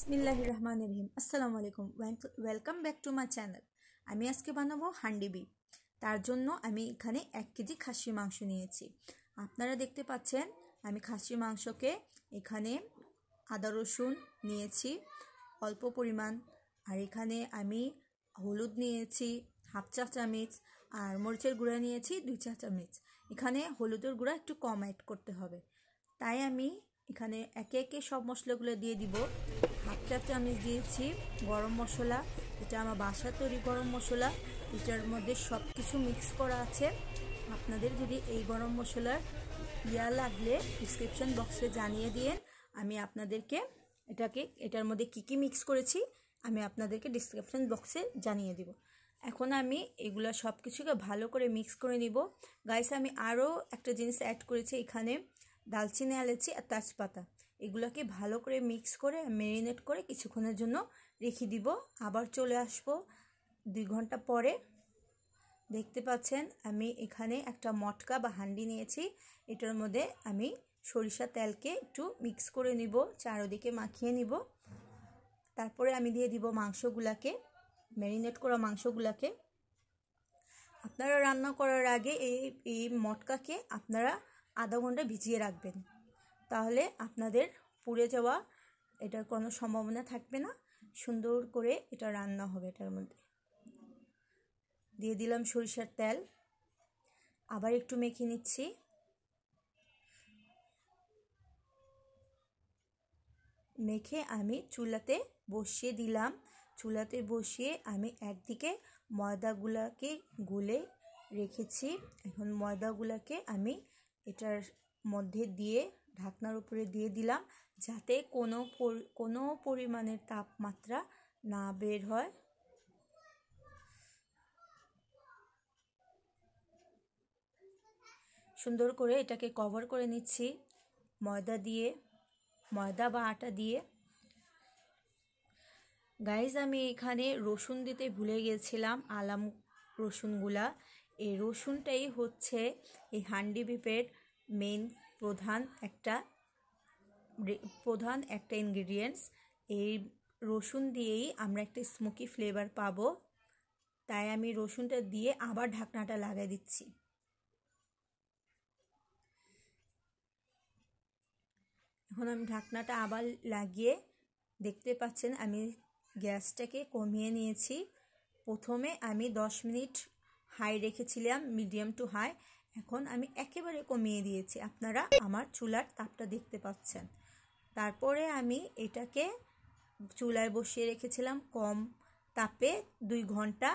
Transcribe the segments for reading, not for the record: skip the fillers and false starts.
बिस्मिल्लाहिर्रहमानिर्रहीम अस्सलामु आलैकुम welcome back to my channel. আমি আজকে বানাবো হান্ডি বিফ। তার জন্য আমি এখানে 1 কেজি খাসি মাংস নিয়েছি। আপনারা দেখতে পাচ্ছেন আমি খাসি মাংসকে এখানে আদা রসুন নিয়েছি অল্প পরিমাণ, আর এখানে আমি হলুদ নিয়েছি হাফ চা চামচ, আর মরিচের গুঁড়া নিয়েছি 2 চা চামচ। এখানে হলুদের গুঁড়া একটু কম অ্যাড করতে হবে, তাই আমি এখানে একে একে সব মশলাগুলো দিয়ে দিব। হাফ চা চামচ দিয়েছি গরম মশলা, এটা আমার বাসার তৈরি গরম মশলা, এটার মধ্যে সব কিছু মিক্স করা আছে। আপনাদের যদি এই গরম মশলার লাগলে ডিসক্রিপশন বক্সে জানিয়ে দিন, আমি আপনাদেরকে এটার মধ্যে কি মিক্স করেছি আমি আপনাদেরকে ডিসক্রিপশন বক্সে জানিয়ে দিব। এখন আমি এগুলা সব কিছুকে ভালো করে মিক্স করে নিব। গাইস, আমি আরও একটা জিনিস অ্যাড করেছি এখানে, দালচিনি এলাচি আর তেজপাতা। এগুলোকে ভালো করে মিক্স করে ম্যারিনেট করে কিছুক্ষণের জন্য রেখে দিব। আবার চলে আসব 2 ঘন্টা পরে। দেখতে পাচ্ছেন আমি এখানে একটা মটকা বা হান্ডি নিয়েছি, এটার মধ্যে আমি সরিষা তেলকে একটু মিক্স করে নিব, চারদিকে মাখিয়ে নিব। তারপরে আমি দিয়ে দিব মাংসগুলাকে, ম্যারিনেট করা মাংসগুলাকে। আপনারা রান্না করার আগে এই মটকাকে আপনারা আধা ঘন্টা ভিজিয়ে রাখবেন, তাহলে আপনাদের পুড়ে যাওয়া এটার কোনো সম্ভাবনা থাকবে না, সুন্দর করে এটা রান্না হবে। এটার মধ্যে দিয়ে দিলাম সরিষার তেল, আবার একটু মেখে নিচ্ছি। মেখে আমি চুলাতে বসিয়ে দিলাম। চুলাতে বসিয়ে আমি একদিকে ময়দাগুলাকে গুলে রেখেছি। এখন ময়দাগুলাকে আমি এটার মধ্যে দিয়ে ঢাকনার উপরে দিয়ে দিলাম, যাতে কোনো পরিমাণের তাপমাত্রা না বের হয়। সুন্দর করে এটাকে কভার করে নিচ্ছি ময়দা বা আটা দিয়ে। গাইজ, আমি এখানে রসুন দিতে ভুলে গেছিলাম, আলাম রসুনগুলা। এই রসুনটাই হচ্ছে এই হান্ডি বিফের মেইন প্রধান একটা ইনগ্রিডিয়েন্টস। এই রসুন দিয়েই আমরা একটা স্মোকি ফ্লেভার পাবো, তাই আমি রসুনটা দিয়ে আবার ঢাকনাটা লাগিয়ে দিচ্ছি। এখন আমি ঢাকনাটা আবার লাগিয়ে, দেখতে পাচ্ছেন আমি গ্যাসটাকে কমিয়ে নিয়েছি। প্রথমে আমি 10 মিনিট হাই রেখেছিলাম, মিডিয়াম টু হাই, এখন আমি একেবারে কমিয়ে দিয়েছি। আপনারা আমার চুলার তাপটা দেখতে পাচ্ছেন। তারপরে আমি এটাকে চুলায় বসিয়ে রেখেছিলাম কম তাপে 2 ঘন্টা।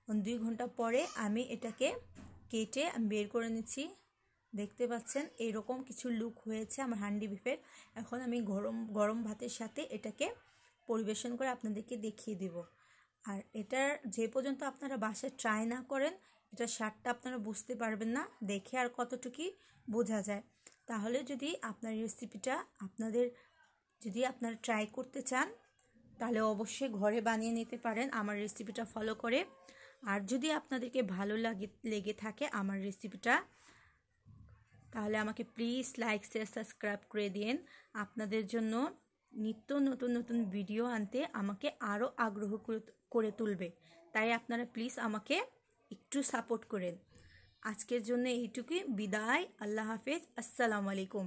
2 ঘন্টা পরে আমি এটাকে কেটে বের করে নিচ্ছি। দেখতে পাচ্ছেন এরকম কিছু লুক হয়েছে আমার হান্ডি বিফের। এখন আমি গরম ভাতের সাথে এটাকে পরিবেশন করে আপনাদেরকে দেখিয়ে দেব। আর এটার যে পর্যন্ত আপনারা বাসায় ট্রাই না করেন, এটার স্বাদটা আপনারা বুঝতে পারবেন না, দেখে আর কতটুকু বোঝা যায়। তাহলে যদি আপনার রেসিপিটা আপনারা ট্রাই করতে চান, তাহলে অবশ্যই ঘরে বানিয়ে নিতে পারেন আমার রেসিপিটা ফলো করে। আর যদি আপনাদেরকে ভালো লেগে থাকে আমার রেসিপিটা, তাহলে আমাকে প্লিজ লাইক শেয়ার সাবস্ক্রাইব করে দিন। আপনাদের জন্য নিত্য নতুন ভিডিও আনতে আমাকে আরও আগ্রহ করে তুলবে, তাই আপনারা প্লিজ আমাকে একটু সাপোর্ট করেন। আজকের জন্য এইটুকুই, বিদায়, আল্লাহ হাফেজ, আসসালামু আলাইকুম।